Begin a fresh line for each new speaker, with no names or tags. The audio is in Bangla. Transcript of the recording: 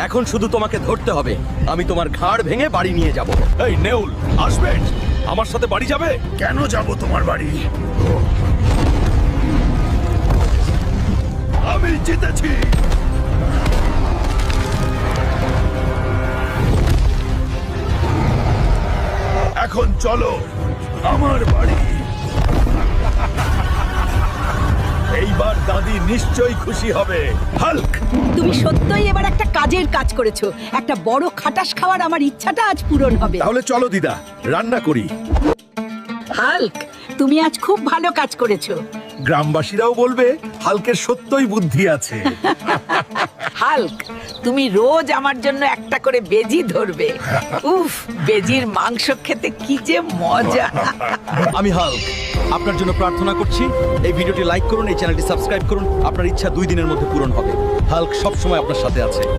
এখন শুধু তোমাকে ধরতে হবে। আমি তোমার ঘাড় ভেঙে বাড়ি নিয়ে যাব।
এই নেউল, আসবে আমার সাথে বাড়ি যাবে?
কেন যাব তোমার বাড়ি? আমি জিতেছি। এখন চলো আমার বাড়ি। এইবার দাদি নিশ্চয়ই খুশি হবে। হাল্ক,
তুমি সত্যই এবার একটা কাজের কাজ করেছো। একটা বড় খাটাস খাওয়ার আমার ইচ্ছাটা আজ পূরণ হবে।
তাহলে চলো দিদা, রান্না করি।
হাল্ক, তুমি আজ খুব ভালো কাজ করেছো।
গ্রামবাসীরাও বলবে হাল্কের সত্যই বুদ্ধি আছে।
হাল্ক, তুমি রোজ আমার জন্য একটা করে বেজি ধরবে। উফ, বেজির মাংস খেতে কি যে মজা।
আমি হাল্ক আপনার জন্য প্রার্থনা করছি, এই ভিডিওটি লাইক করুন, এই চ্যানেলটি সাবস্ক্রাইব করুন। আপনার ইচ্ছা 2 দিনের মধ্যে পূরণ হবে। হাল্ক সব সময় আপনার সাথে আছে।